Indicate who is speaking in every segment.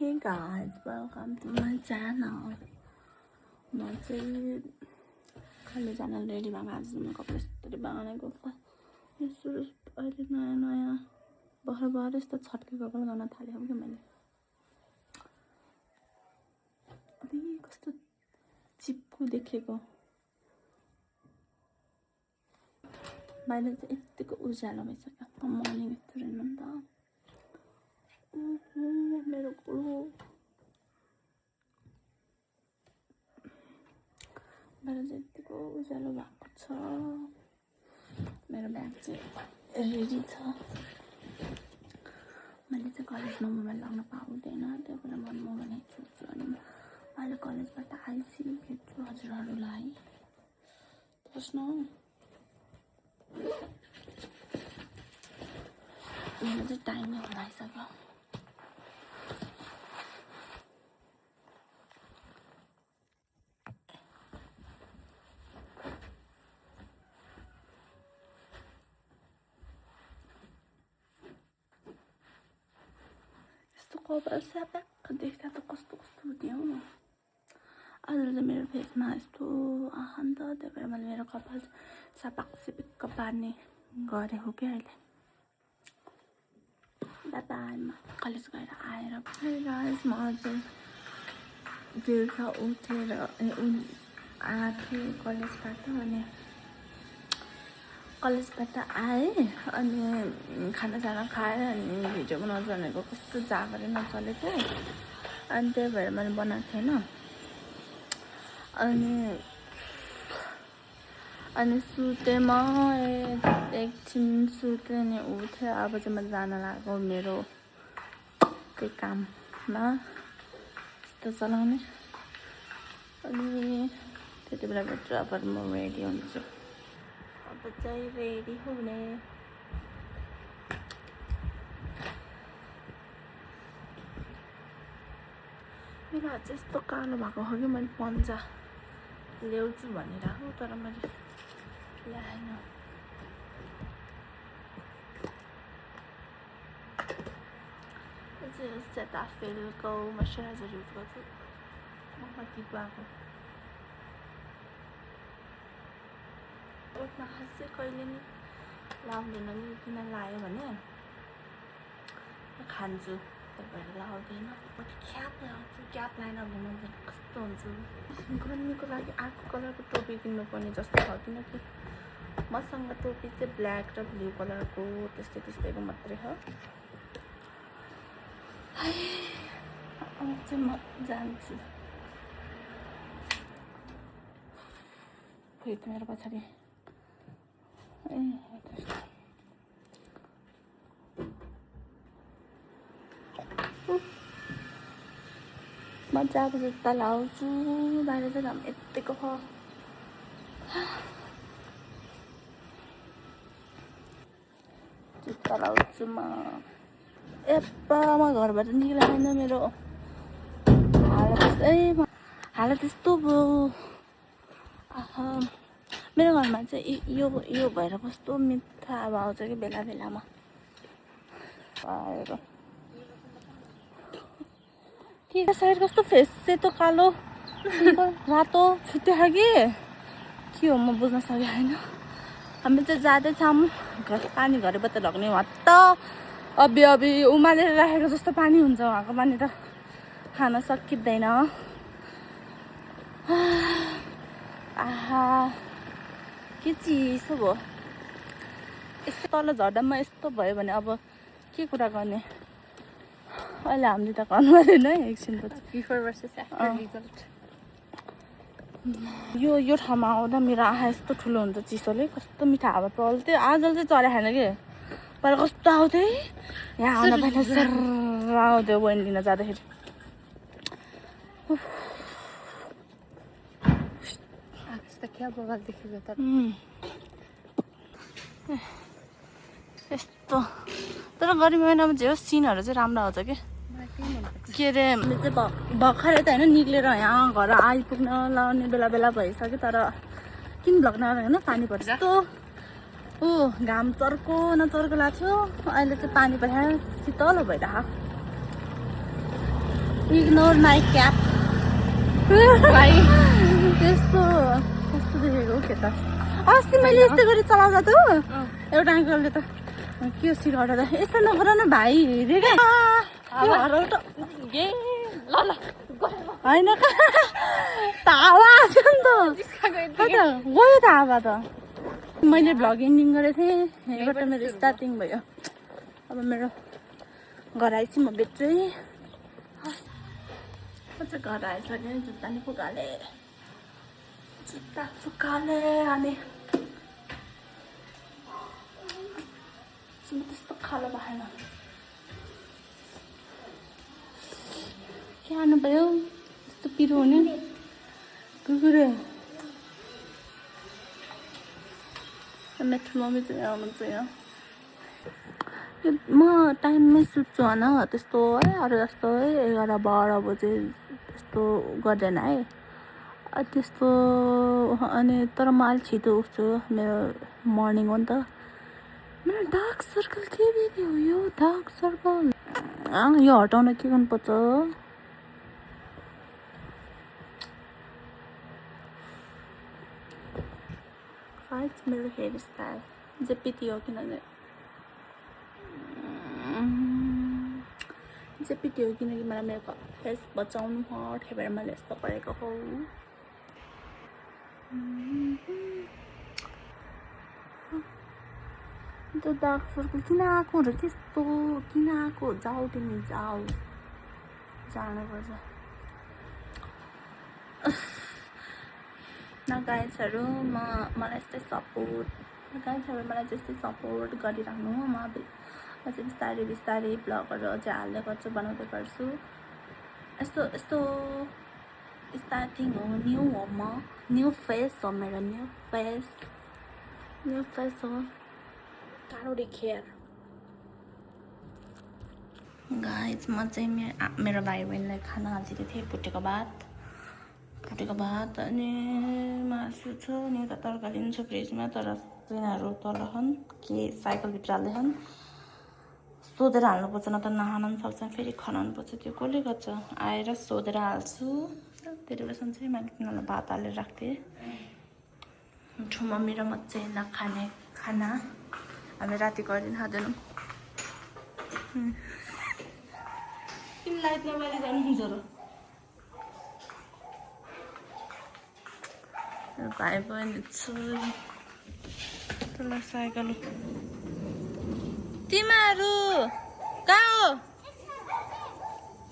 Speaker 1: Hey guys, welcome to my channel. म चाहिँ कहिले जान रेडी भएको आज म कपडा यस्तरी बनाएको सुरु अहिले नयाँ नयाँ भर्खर यस्तो छट्के कपाल गर्न थालेको कि मैले अबे कस्तो चिप्को देखेको बाहिर चाहिँ यतिको उज्यालो भइसक्यो मर्निङ स्टुडेन्ट हो नि त मेरो कुलो बाहिर चाहिँ यतिको उज्यालो भएको छ मेरो ब्याग चाहिँ रेडी छ मैले चाहिँ कलेजमा मोबाइल लगाउन पाउँदैन त्यही भएर म भने छोड्छु अनि अहिले कलेजबाट आइसी भेट्छु हजुरहरूलाई प्रश्न मलाई चाहिँ टाइमै हराइसक्यो कपाल स्याप्याक देख्दा त कस्तो कस्तो हुन्थ्यो आज चाहिँ मेरो फेसमा यस्तो आहान्त त्यही भएर मैले मेरो कपाल स्यापाक सिपिक्क पार्ने गरेको क्या अहिले बाबामा कलेज गएर आएर गाइस म चाहिँ बेलुका उठेर आएको कलेजबाट अनि कलेजबाट आएँ अनि खानासाना खाएँ अनि भिडियो बनाउँछु भनेको कस्तो जागरै नचलेको अनि त्यही भएर मैले बनाएको थिएन अनि सुतेँ म एकछिन सुतेँ अनि उठेँ अब चाहिँ म जान लागेको मेरो त्यही काममा यस्तो चलाउने अनि त्यति बेला भेट्छु अब म रेडी हुन्छु अब चाहिँ रेडी हुने मेरो हात चाहिँ यस्तो कालो भएको हो कि मैले पन्जा ल्याउँछु भनेर हो तर मैले ल्याएन चाहिँ सेटाफिलको मोइस्चराइजर युज गर्छु म कति गएको ओठमा खास चाहिँ कहिले नि लाउँदैन नि किन लायो भने खान्छु त्यही भएर लाउँदैन क्याप लगाउँछु क्याप लाएन भने मान्छे कस्तो हुन्छु गर्मीको लागि अर्को कलरको टोपी किन्नुपर्ने जस्तो छ किनकि मसँग टोपी चाहिँ ब्ल्याक र ब्लू कलरको त्यस्तैको मात्रै हो अब चाहिँ म जान्छु फेरि त मेरो पछाडि मजाको जुत्ता लाउँछु बाहिर चाहिँ घाम यत्तिको हो जुत्ता लाउँछु म एप्पा म घरबाट निक्लिँदैन मेरो हालत यस्तो भयो मेरो घरमा चाहिँ यो भएर कस्तो मिठा अब आउँछ कि बेला बेलामा के साइड कस्तो फेस चाहिँ त कालो रातो छुट्टै कि के हो म बुझ्न सकिहाइन हामी चाहिँ जाँदैछौँ पानी घरबाट लग्ने हत्त अबि उमालेर राखेको जस्तो पानी हुन्छ उहाँको पानी त खान सकिँदैन आहा के चिसो भयो यस्तो तल झर्दामा यस्तो भयो भने अब के कुरा गर्ने अहिले हामीले त गर्नु पर्दैन है एकछिनपछि बिफोर भर्सेस आफ्टर रिजल्ट यो ठाउँमा आउँदा मेरो आँखा यस्तो ठुलो हुन्छ चिसोले कस्तो मिठा हावा चल्थ्यो आजल चाहिँ चले खाएन कि पहिला कस्तो आउँथ्यो यहाँ आउँदा पहिला सर आउँथ्यो बहिनी लिन जाँदाखेरि यस्तो तर गर्मी महिनामा चाहिँ सिनहरू चाहिँ राम्रो आउँछ के अरे मैले चाहिँ भर्खरै त होइन निक्लेर यहाँ घर आइपुग्न लाउने बेला भइसक्यो तर किन भ्लग नगरेको होइन पानी पर्छ यस्तो घाम चर्को नचर्को लाग्छ अहिले चाहिँ पानी परेर शीतल भइरहेको इग्नोर माई क्याप त्यस्तो देखेको के त अस्ति मैले यस्तो गरी चलाउँदा त एउटा अङ्कलले त के सिकाउँछ त यस्तो नगर न भाइ रे क्या होइन त हावा आएको नि त गयो त हावा त मैले भ्लग एन्डिङ गरेको थिएँ यहाँबाट मेरो स्टार्टिङ भयो अब मेरो घर आएपछि म बेच्छु है घर आएछ भने जुत्ता नि फुकाले अनि त्यस्तो खालो भएन के हाल्नुभयो यस्तो पिरो हुने कुकुरे मेरो मम्मी चाहिँ आउनुहुन्छ यहाँ म टाइममै सुत्छु होइन त्यस्तो है अरू जस्तो है 11-12 बजे त्यस्तो गर्दैन है त्यस्तो अनि तर म अलिक छिटो उठ्छु मेरो मर्निङ हो नि त मेरो डार्क सर्कल के हो यो डार्क सर्कल यो हटाउन के गर्नुपर्छ मेरो हेयर स्टाइल जेपिटी हो किनभने जेपिटी हो किनकि मलाई मेरो फेस बचाउनु हो त्यही भएर मैले यस्तो गरेको हो त्यो डार्क सर्कल किन आएको र त्यस्तो किन आएको जाऊ तिमी जाऊ जानुपर्छ न गाइजहरू मलाई यस्तै सपोर्ट गरिराख्नु म अझै बिस्तारै ब्लगहरू अझै हाल्दै गर्छु बनाउँदै गर्छु यस्तो स्टार्टिङ हो न्यू हो म न्यू फेस हो मेरो न्यू फेस हो टाढो देखेर गाइज म चाहिँ मेरो भाइ बहिनीलाई खाना हालिदिएको थिएँ भुटेको भात अनि मासु छ अनि एउटा तरकारी पनि छ फ्रिजमा तर तिनीहरू तल छन् के साइकलभित्र हाल्दैछन् सोधेर हाल्नुपर्छ न त नखान पनि सक्छ फेरि खनाउनुपर्छ त्यो कसले गर्छ आएर सोधेर हाल्छु त्यति बेलासम्म चाहिँ मैले तिनीहरूलाई भात हालेर राख्थेँ मम्मी र म चाहिँ नखाने खाना हामी राति गरिदिनु खाँदैनौँ किन लाइट नबाली जानुहुन्छ र भाइ बहिनी छु तल साइकल तिमीहरू कहाँ हो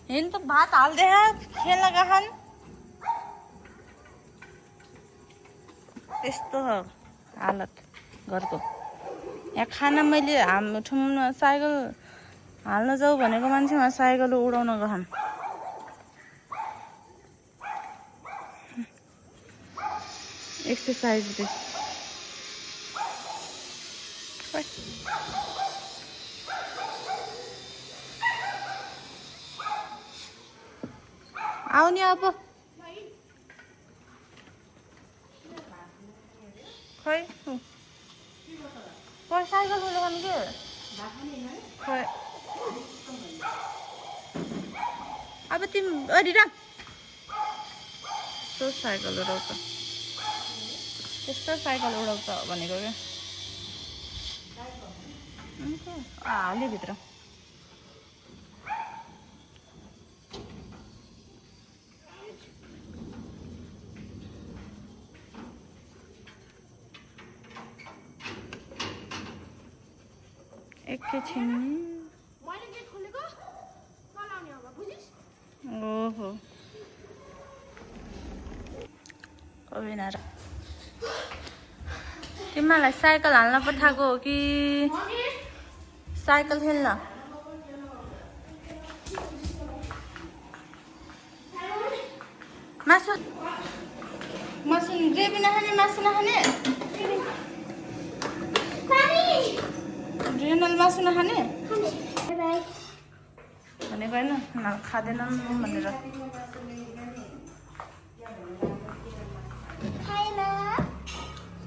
Speaker 1: हेर्नु त भात हाल्दै खेल्न गएछन् त्यस्तो हालत घरको यहाँ खाना मैले हाम्रो ठाउँमा साइकल हाल्न जाऊ भनेको मान्छेमा साइकल उडाउन गएछन् एक्सर्साइज दे आऊ नि अब खै साइकल खोलेको नि के खै अब तिमी अडिरा यस्तो साइकल उडाउँछ त्यस्तो साइकल उडाउँछ भनेको क्या हाल्यो भित्र एकैछिन ओहो अभिनार तिमीलाई साइकल हाल्न पठाएको हो कि साइकल खेल्न मासु ग्रेभी नखाने मासु नखाने रेनल मासु नखाने भनेको होइन खाँदैनन् भनेर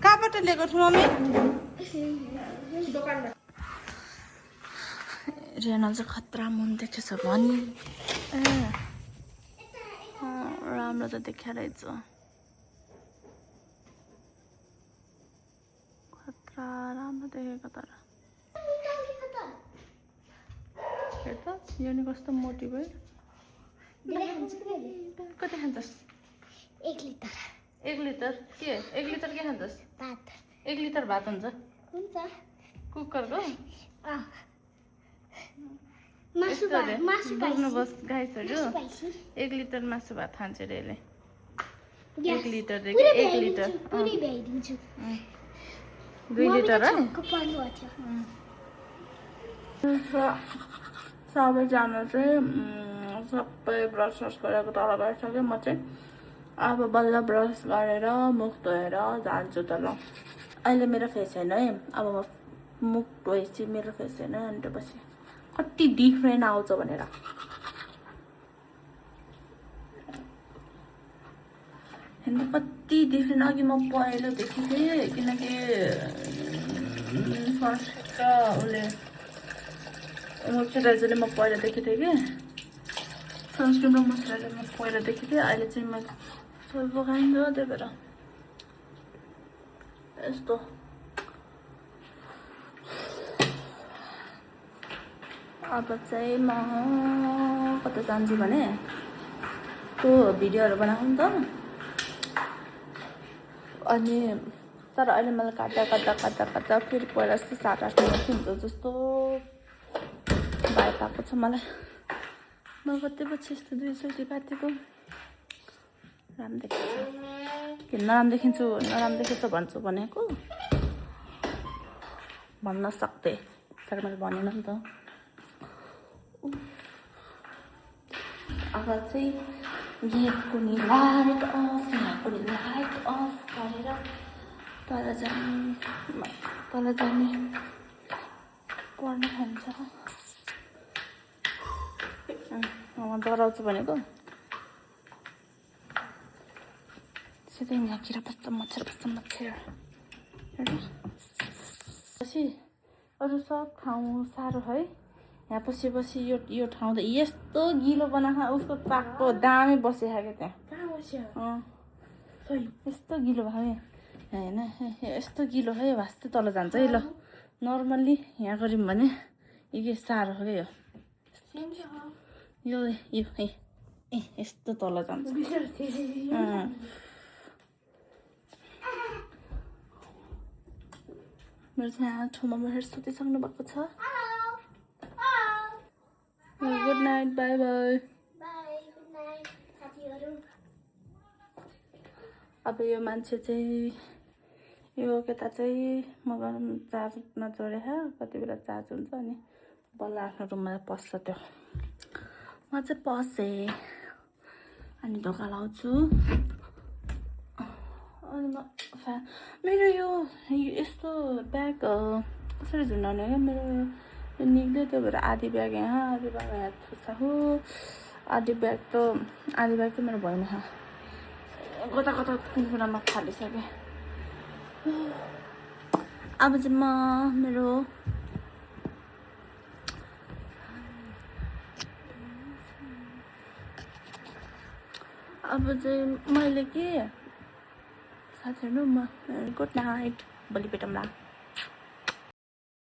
Speaker 1: कहाँबाट ल्याएको थियौ मम्मी रेनल चाहिँ खतरा मन देखेछ भनी राम्रो त देखिया रहेछ खतरा राम्रो देखेको तर हेर त यो नि कस्तो मोटी भयो कति खान्छस्
Speaker 2: 1 लिटर
Speaker 1: 1 लिटर के 1 लिटर के खान्छस्
Speaker 2: भात
Speaker 1: 1 लिटर भात हुन्छ
Speaker 2: हुन्छ
Speaker 1: कुकरको
Speaker 2: मासु
Speaker 1: बस गाइसहरू 1 लिटर मासु भात खान्छ रे यसले 1 लिटर देखि 1 लिटर
Speaker 2: पुरै भ्याइदिन्छु
Speaker 1: 2 लिटर है सबैजना चाहिँ सबै ब्रस गरेको तल गइसक्यो म चाहिँ अब बल्ल ब्रस गरेर मुख धोएर जान्छु तल अहिले मेरो फेस छैन है अब म मुख धोएपछि मेरो फेस छैन अन्त पछि कति डिफ्रेन्ट आउँछ भनेर हेर्नु कति डिफ्रेन्ट अघि म पहिलो देखेको किनकि फर्स्ट उसले मोइस्चराइजरले म पहिला देखेको थिएँ कि सनस्क्रिन र मोइस्चराइजर म पहिला देखेको थिएँ अहिले चाहिँ म सबै पकाइन्छ त्यही भएर यस्तो अब चाहिँ म कता जान्छु भने त्यो भिडियोहरू बनाउँ नि त अनि तर अहिले मलाई काट्दा फेरि पहिला जस्तो 7-8 मिनट हुन्छ जस्तो भइरहेको छ मलाई म कति पछि यस्तो 2 चोटि काटेको राम्रो देखिन्छ कि नराम्रो देखिन्छ भन्छु भनेको भन्न सक्दै तर मैले भनेन नि त अब चाहिँ यहाँको नि लाइट अफ यहाँको नि लाइट अफ गरेर तल जाने पर्न खान्छ डराउँछु भनेको सिधै यहाँ किरा बस्छ मच्छर पछि अरू सब ठाउँ साह्रो है यहाँ पछि यो ठाउँ त यस्तो गिलो बनाएको उसको चाकको दामै बसेको क्या त्यहाँ यस्तो गिलो भयो होइन यस्तो गिलो है वास्तै तल जान्छ है ल नर्मल्ली यहाँ गऱ्यौँ भने यो साह्रो हो क्या यो यस्तो तल जान्छ मेरो चाहिँ यहाँ ठाउँमा बसेर सुतिसक्नु भएको छ गुड नाइट बाई अब यो मान्छे चाहिँ यो केटा चाहिँ मगर चार्ज नजोडे कति बेला चार्ज हुन्छ अनि बल्ल आफ्नो रुममा पस्छ त्यो म चाहिँ पसेँ अनि ढोका लाउँछु अनि म मेरो यो यस्तो ब्याग कसरी झुन्डाउने क्या मेरो यो निक्ल्यो त्यो भएर आधी ब्याग यहाँ थुच्चा हो आधी ब्याग चाहिँ मेरो भएन कता कुन कुरामा फालिसकेँ अब चाहिँ म मेरो अब चाहिँ मैले के साथीहरू म गुड नाइट भोलि भेटौँला